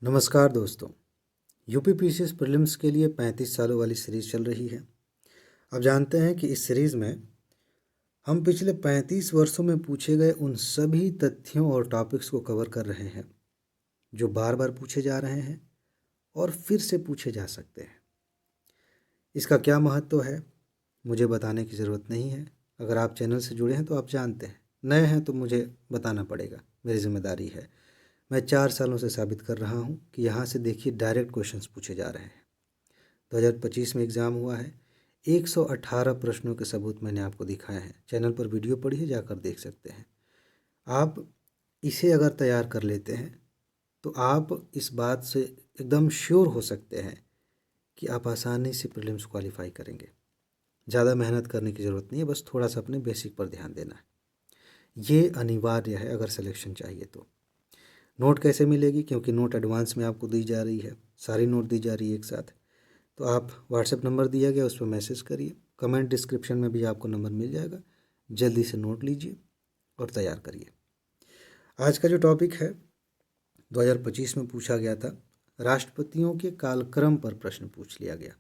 नमस्कार दोस्तों। UP PCS prelims के लिए 35 सालों वाली सीरीज़ चल रही है। आप जानते हैं कि इस सीरीज़ में हम पिछले 35 वर्षों में पूछे गए उन सभी तथ्यों और टॉपिक्स को कवर कर रहे हैं जो बार बार पूछे जा रहे हैं और फिर से पूछे जा सकते हैं। इसका क्या महत्व है मुझे बताने की ज़रूरत नहीं है। अगर आप चैनल से जुड़े हैं तो आप जानते हैं, नए हैं तो मुझे बताना पड़ेगा, मेरी जिम्मेदारी है। मैं 4 सालों से साबित कर रहा हूँ कि यहाँ से देखिए डायरेक्ट क्वेश्चंस पूछे जा रहे हैं। 2025 में एग्ज़ाम हुआ है। 118 प्रश्नों के सबूत मैंने आपको दिखाए हैं। चैनल पर वीडियो पड़ी है, जाकर देख सकते हैं। आप इसे अगर तैयार कर लेते हैं तो आप इस बात से एकदम श्योर हो सकते हैं कि आप आसानी से प्रीलिम्स क्वालिफाई करेंगे। ज़्यादा मेहनत करने की ज़रूरत नहीं है, बस थोड़ा सा अपने बेसिक पर ध्यान देना है। ये अनिवार्य है अगर सिलेक्शन चाहिए तो। नोट कैसे मिलेगी? क्योंकि नोट एडवांस में आपको दी जा रही है, सारी नोट दी जा रही है एक साथ। तो आप व्हाट्सएप नंबर दिया गया, उस पर मैसेज करिए। कमेंट डिस्क्रिप्शन में भी आपको नंबर मिल जाएगा। जल्दी से नोट लीजिए और तैयार करिए। आज का जो टॉपिक है 2025 में पूछा गया था, राष्ट्रपतियों के कालक्रम पर प्रश्न पूछ लिया गया।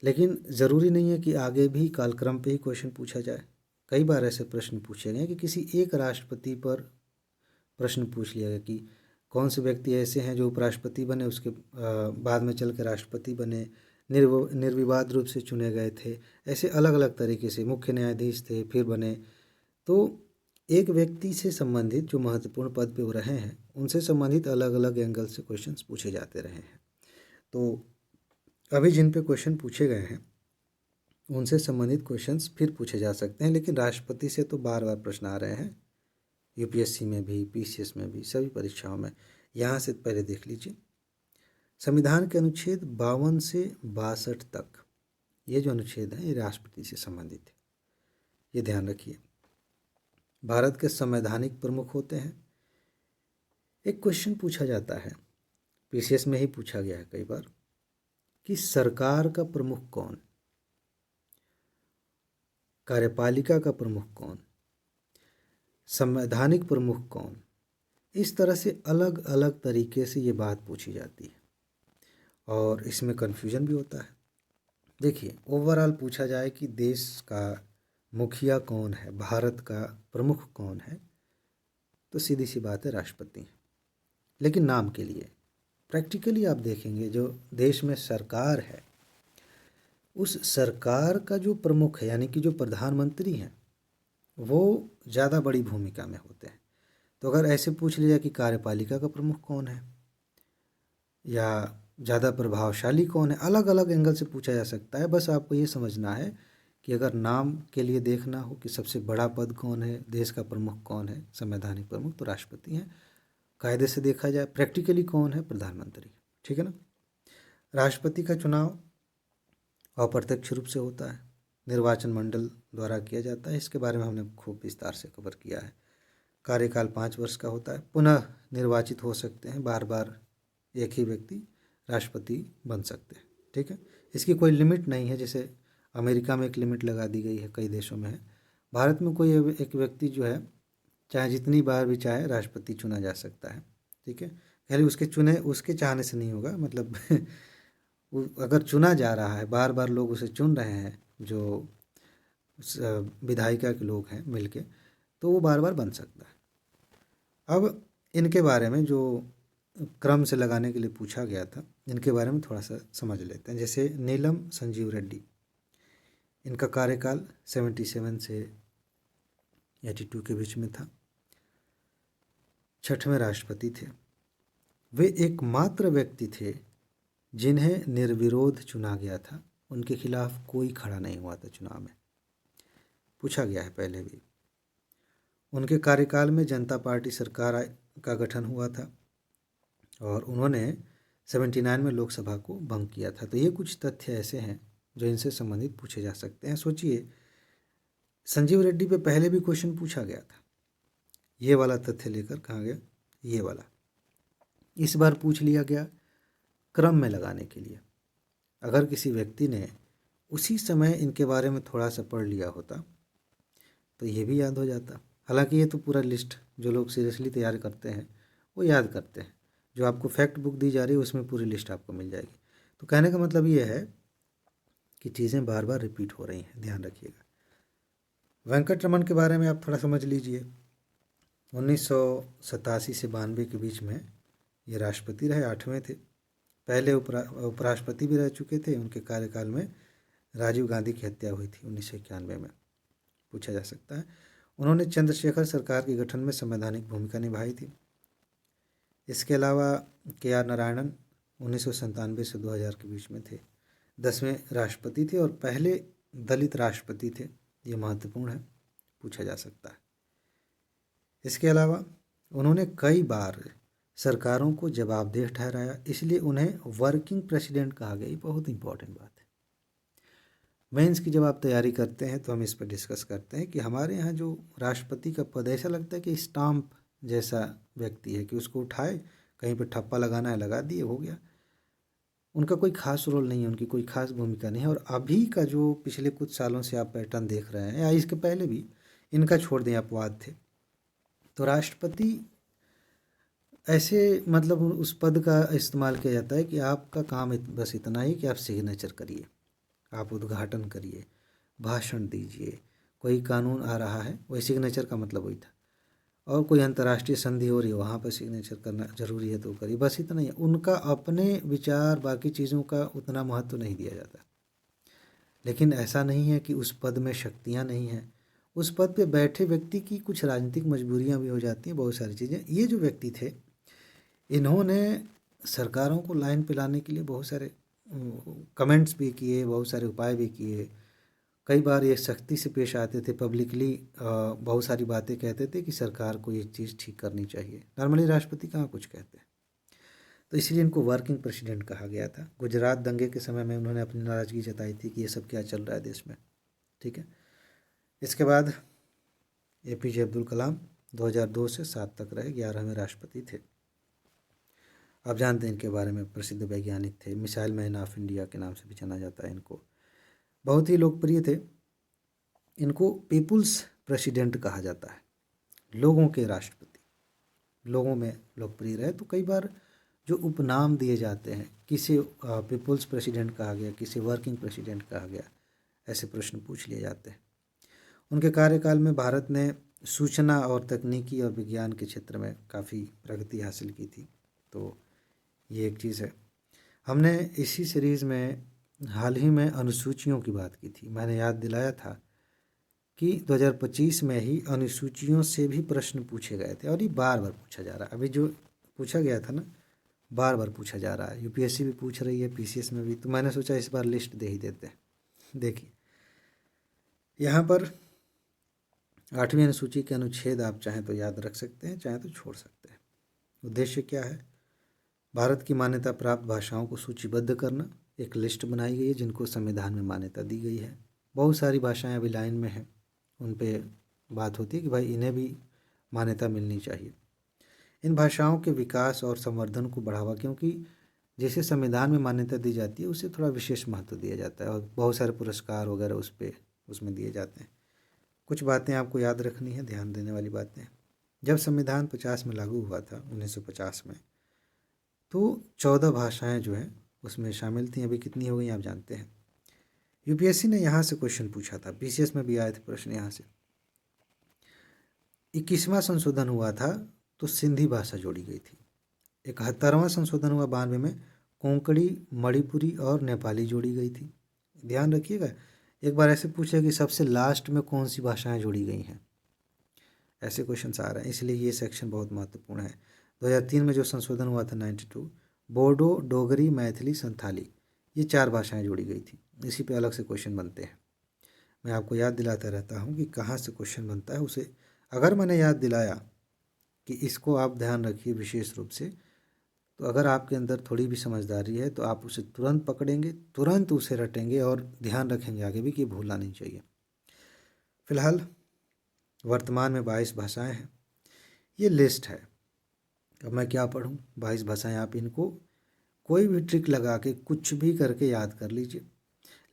लेकिन ज़रूरी नहीं है कि आगे भी कालक्रम पे ही क्वेश्चन पूछा जाए। कई बार ऐसे प्रश्न पूछे गए कि किसी एक राष्ट्रपति पर प्रश्न पूछ लिया गया कि कौन से व्यक्ति ऐसे हैं जो उपराष्ट्रपति बने, उसके बाद में चल के राष्ट्रपति बने, निर्विवाद रूप से चुने गए थे। ऐसे अलग अलग तरीके से मुख्य न्यायाधीश थे फिर बने। तो एक व्यक्ति से संबंधित जो महत्वपूर्ण पद पे वो रहे हैं उनसे संबंधित अलग अलग एंगल से क्वेश्चंस पूछे जाते रहे हैं। तो अभी जिन पे क्वेश्चन पूछे गए हैं उनसे संबंधित क्वेश्चंस फिर पूछे जा सकते हैं, लेकिन राष्ट्रपति से तो बार बार प्रश्न आ रहे हैं। यूपीएससी में भी, पीसीएस में भी, सभी परीक्षाओं में। यहाँ से पहले देख लीजिए, संविधान के अनुच्छेद 52 से 62 तक ये जो अनुच्छेद हैं ये राष्ट्रपति से संबंधित है, ये ध्यान रखिए। भारत के संवैधानिक प्रमुख होते हैं। एक क्वेश्चन पूछा जाता है, पीसीएस में ही पूछा गया है कई बार, कि सरकार का प्रमुख कौन, कार्यपालिका का प्रमुख कौन, संवैधानिक प्रमुख कौन। इस तरह से अलग अलग तरीके से ये बात पूछी जाती है और इसमें कन्फ्यूजन भी होता है। देखिए, ओवरऑल पूछा जाए कि देश का मुखिया कौन है, भारत का प्रमुख कौन है, तो सीधी सी बात है राष्ट्रपति हैं। लेकिन नाम के लिए प्रैक्टिकली आप देखेंगे जो देश में सरकार है उस सरकार का जो प्रमुख है यानी कि जो प्रधानमंत्री हैं वो ज़्यादा बड़ी भूमिका में होते हैं। तो अगर ऐसे पूछ लिया कि कार्यपालिका का प्रमुख कौन है या ज़्यादा प्रभावशाली कौन है, अलग अलग एंगल से पूछा जा सकता है। बस आपको ये समझना है कि अगर नाम के लिए देखना हो कि सबसे बड़ा पद कौन है, देश का प्रमुख कौन है, संवैधानिक प्रमुख, तो राष्ट्रपति हैं। कायदे से देखा जाए प्रैक्टिकली कौन है, प्रधानमंत्री। ठीक है ना। राष्ट्रपति का चुनाव अप्रत्यक्ष रूप से होता है, निर्वाचन मंडल द्वारा किया जाता है। इसके बारे में हमने खूब विस्तार से कवर किया है। कार्यकाल 5 वर्ष का होता है। पुनः निर्वाचित हो सकते हैं, बार बार एक ही व्यक्ति राष्ट्रपति बन सकते हैं। ठीक है, इसकी कोई लिमिट नहीं है। जैसे अमेरिका में एक लिमिट लगा दी गई है, कई देशों में है। भारत में कोई एक व्यक्ति जो है चाहे जितनी बार भी चाहे राष्ट्रपति चुना जा सकता है। ठीक है, खाली उसके चाहने से नहीं होगा, मतलब अगर चुना जा रहा है, बार बार लोग उसे चुन रहे हैं, जो विधायिका के लोग हैं मिलके, तो वो बार बार बन सकता है। अब इनके बारे में जो क्रम से लगाने के लिए पूछा गया था, इनके बारे में थोड़ा सा समझ लेते हैं। जैसे नीलम संजीव रेड्डी, इनका कार्यकाल 77 से 82 के बीच में था। 6वें राष्ट्रपति थे। वे एकमात्र व्यक्ति थे जिन्हें निर्विरोध चुना गया था। उनके खिलाफ कोई खड़ा नहीं हुआ था चुनाव में, पूछा गया है पहले भी। उनके कार्यकाल में जनता पार्टी सरकार का गठन हुआ था और उन्होंने 79 में लोकसभा को भंग किया था। तो ये कुछ तथ्य ऐसे हैं जो इनसे संबंधित पूछे जा सकते हैं। सोचिए, संजीव रेड्डी पे पहले भी क्वेश्चन पूछा गया था, ये वाला तथ्य लेकर कहा गया, ये वाला इस बार पूछ लिया गया क्रम में लगाने के लिए। अगर किसी व्यक्ति ने उसी समय इनके बारे में थोड़ा सा पढ़ लिया होता तो ये भी याद हो जाता। हालांकि ये तो पूरा लिस्ट जो लोग सीरियसली तैयार करते हैं वो याद करते हैं, जो आपको फैक्ट बुक दी जा रही है उसमें पूरी लिस्ट आपको मिल जाएगी। तो कहने का मतलब ये है कि चीज़ें बार बार रिपीट हो रही हैं, ध्यान रखिएगा। वेंकट रमन के बारे में आप थोड़ा समझ लीजिए। 1987 से 92 के बीच में ये राष्ट्रपति रहे, 8वें थे। पहले उपराष्ट्रपति भी रह चुके थे। उनके कार्यकाल में राजीव गांधी की हत्या हुई थी 1991 में, पूछा जा सकता है। उन्होंने चंद्रशेखर सरकार के गठन में संवैधानिक भूमिका निभाई थी। इसके अलावा KR नारायणन 1997 से 2000 के बीच में थे, 10वें राष्ट्रपति थे और पहले दलित राष्ट्रपति थे। ये महत्वपूर्ण है, पूछा जा सकता है। इसके अलावा उन्होंने कई बार सरकारों को जवाबदेह ठहराया, इसलिए उन्हें वर्किंग प्रेसिडेंट कहा गया। ये बहुत इंपॉर्टेंट बात है। मेंस की जब आप तैयारी करते हैं तो हम इस पर डिस्कस करते हैं कि हमारे यहाँ जो राष्ट्रपति का पद ऐसा लगता है कि स्टाम्प जैसा व्यक्ति है कि उसको उठाए, कहीं पर ठप्पा लगाना है लगा दिए, हो गया। उनका कोई खास रोल नहीं है, उनकी कोई खास भूमिका नहीं है। और अभी का जो पिछले कुछ सालों से आप पैटर्न देख रहे हैं या इसके पहले भी, इनका छोड़ दें, अपवाद थे। तो राष्ट्रपति ऐसे मतलब उस पद का इस्तेमाल किया जाता है कि आपका काम बस इतना ही कि आप सिग्नेचर करिए, आप उद्घाटन करिए, भाषण दीजिए। कोई कानून आ रहा है, वही सिग्नेचर का मतलब वही था। और कोई अंतर्राष्ट्रीय संधि हो रही है, वहाँ पर सिग्नेचर करना जरूरी है तो करिए, बस इतना ही। उनका अपने विचार, बाकी चीज़ों का उतना महत्व नहीं दिया जाता। लेकिन ऐसा नहीं है कि उस पद में शक्तियाँ नहीं हैं। उस पद पे बैठे व्यक्ति की कुछ राजनीतिक मजबूरियाँ भी हो जाती हैं, बहुत सारी चीज़ें। ये जो व्यक्ति थे, इन्होंने सरकारों को लाइन पे लाने के लिए बहुत सारे कमेंट्स भी किए, बहुत सारे उपाय भी किए। कई बार ये सख्ती से पेश आते थे, पब्लिकली बहुत सारी बातें कहते थे कि सरकार को ये चीज़ ठीक करनी चाहिए। नॉर्मली राष्ट्रपति कहाँ कुछ कहते हैं। तो इसलिए इनको वर्किंग प्रेसिडेंट कहा गया था। गुजरात दंगे के समय में उन्होंने अपनी नाराज़गी जताई थी कि ये सब क्या चल रहा है देश में, ठीक है। इसके बाद APJ अब्दुल कलाम 2002 से 7 तक रहे, 11वें राष्ट्रपति थे। आप जानते हैं इनके बारे में, प्रसिद्ध वैज्ञानिक थे, मिसाइल मैन ऑफ इंडिया के नाम से भी जाना जाता है इनको। बहुत ही लोकप्रिय थे। इनको पीपुल्स प्रेसिडेंट कहा जाता है, लोगों के राष्ट्रपति, लोगों में लोकप्रिय रहे। तो कई बार जो उपनाम दिए जाते हैं, किसे पीपुल्स प्रेसिडेंट कहा गया, किसे वर्किंग प्रेसिडेंट कहा गया, ऐसे प्रश्न पूछ लिए जाते हैं। उनके कार्यकाल में भारत ने सूचना और तकनीकी और विज्ञान के क्षेत्र में काफ़ी प्रगति हासिल की थी। तो ये एक चीज़ है। हमने इसी सीरीज़ में हाल ही में अनुसूचियों की बात की थी। मैंने याद दिलाया था कि 2025 में ही अनुसूचियों से भी प्रश्न पूछे गए थे और ये बार बार पूछा जा रहा है। अभी जो पूछा गया था ना, बार बार पूछा जा रहा है। UPSC भी पूछ रही है, PCS में भी। तो मैंने सोचा इस बार लिस्ट दे ही देते हैं। देखिए, यहाँ पर 8वीं अनुसूची के अनुच्छेद आप चाहें तो याद रख सकते हैं, चाहें तो छोड़ सकते हैं। उद्देश्य क्या है? भारत की मान्यता प्राप्त भाषाओं को सूचीबद्ध करना। एक लिस्ट बनाई गई है जिनको संविधान में मान्यता दी गई है। बहुत सारी भाषाएं अभी लाइन में हैं, उन पे बात होती है कि भाई इन्हें भी मान्यता मिलनी चाहिए। इन भाषाओं के विकास और संवर्धन को बढ़ावा, क्योंकि जैसे संविधान में मान्यता दी जाती है उसे थोड़ा विशेष महत्व दिया जाता है और बहुत सारे पुरस्कार वगैरह उसमें दिए जाते हैं। कुछ बातें आपको याद रखनी है, ध्यान देने वाली बातें। जब संविधान 50 में लागू हुआ था, 1950 में, तो 14 भाषाएं जो हैं उसमें शामिल थी। अभी कितनी हो गई आप जानते हैं? UPSC ने यहाँ से क्वेश्चन पूछा था, PCS में भी आए थे प्रश्न यहाँ से। 21वां संशोधन हुआ था तो सिंधी भाषा जोड़ी गई थी। 71वां संशोधन हुआ 92 में, कोंकणी, मणिपुरी और नेपाली जोड़ी गई थी। ध्यान रखिएगा, एक बार ऐसे पूछा कि सबसे लास्ट में कौन सी भाषाएं जोड़ी गई हैं, ऐसे क्वेश्चन आ रहे हैं, इसलिए ये सेक्शन बहुत महत्वपूर्ण है। 2003 में जो संशोधन हुआ था 92, बोडो, डोगरी, मैथिली, संथाली, ये 4 भाषाएं जोड़ी गई थी। इसी पे अलग से क्वेश्चन बनते हैं। मैं आपको याद दिलाता रहता हूँ कि कहाँ से क्वेश्चन बनता है। उसे अगर मैंने याद दिलाया कि इसको आप ध्यान रखिए विशेष रूप से, तो अगर आपके अंदर थोड़ी भी समझदारी है तो आप उसे तुरंत पकड़ेंगे, तुरंत उसे रटेंगे और ध्यान रखेंगे आगे भी कि भूलना नहीं चाहिए। फिलहाल वर्तमान में 22 भाषाएं हैं। ये लिस्ट है। अब मैं क्या पढ़ूं? 22 भाषाएं, आप इनको कोई भी ट्रिक लगा के कुछ भी करके याद कर लीजिए।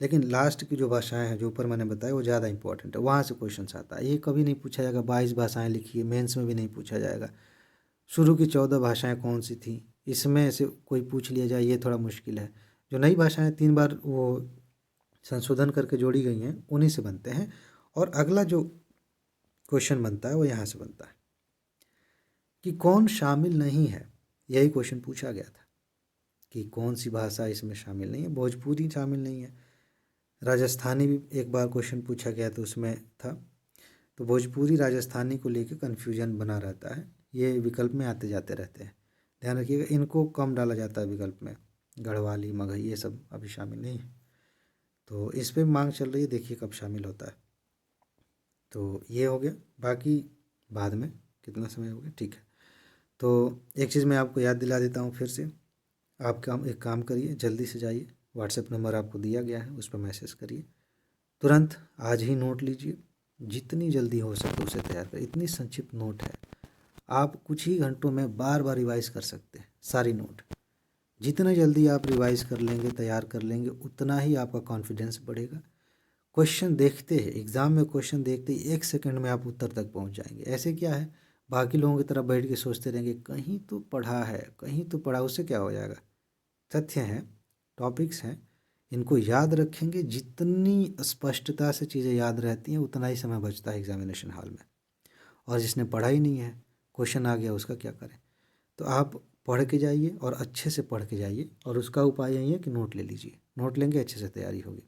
लेकिन लास्ट की जो भाषाएं हैं जो ऊपर मैंने बताया वो ज़्यादा इंपॉर्टेंट है, वहाँ से क्वेश्चन आता है। ये कभी नहीं पूछा जाएगा 22 भाषाएं लिखिए, मेंस में भी नहीं पूछा जाएगा। शुरू की 14 भाषाएं कौन सी थी, इसमें से कोई पूछ लिया जाए ये थोड़ा मुश्किल है। जो नई भाषाएं 3 बार वो संशोधन करके जोड़ी गई हैं उन्हीं से बनते हैं। और अगला जो क्वेश्चन बनता है वो यहाँ से बनता है कि कौन शामिल नहीं है। यही क्वेश्चन पूछा गया था कि कौन सी भाषा इसमें शामिल नहीं है। भोजपुरी शामिल नहीं है। राजस्थानी भी एक बार क्वेश्चन पूछा गया तो उसमें था। तो भोजपुरी राजस्थानी को लेकर कन्फ्यूजन बना रहता है। ये विकल्प में आते जाते रहते हैं, ध्यान रखिएगा। इनको कम डाला जाता है विकल्प में। गढ़वाली, मगही ये सब अभी शामिल नहीं है। तो इस पर मांग चल रही है, देखिए कब शामिल होता है। तो ये हो गया, बाकी बाद में। कितना समय हो गया, ठीक है। तो एक चीज़ मैं आपको याद दिला देता हूँ फिर से। आप एक काम करिए, जल्दी से जाइए, व्हाट्सएप नंबर आपको दिया गया है उस पर मैसेज करिए, तुरंत आज ही नोट लीजिए। जितनी जल्दी हो सके उसे तैयार करें। इतनी संक्षिप्त नोट है, आप कुछ ही घंटों में बार बार रिवाइज कर सकते हैं सारी नोट। जितना जल्दी आप रिवाइज कर लेंगे, तैयार कर लेंगे, उतना ही आपका कॉन्फिडेंस बढ़ेगा। क्वेश्चन देखते हैं, एग्ज़ाम में क्वेश्चन देखते ही 1 सेकंड में आप उत्तर तक पहुंच जाएंगे। ऐसे क्या है, बाकी लोगों की तरह बैठ के सोचते रहेंगे कहीं तो पढ़ा है, कहीं तो पढ़ा, उससे क्या हो जाएगा। तथ्य हैं, टॉपिक्स हैं, इनको याद रखेंगे। जितनी स्पष्टता से चीज़ें याद रहती हैं उतना ही समय बचता है एग्जामिनेशन हॉल में। और जिसने पढ़ा ही नहीं है, क्वेश्चन आ गया, उसका क्या करें। तो आप पढ़ के जाइए और अच्छे से पढ़ के जाइए। और उसका उपाय यही है कि नोट ले लीजिए। नोट लेंगे अच्छे से तैयारी होगी।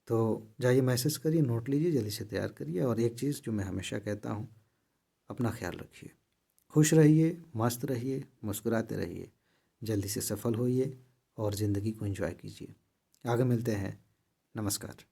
तो जाइए, मैसेज करिए, नोट लीजिए, जल्दी से तैयार करिए। और एक चीज़ जो मैं हमेशा कहता हूँ, अपना ख्याल रखिए, खुश रहिए, मस्त रहिए, मुस्कुराते रहिए, जल्दी से सफल होइए और ज़िंदगी को एंजॉय कीजिए। आगे मिलते हैं। नमस्कार।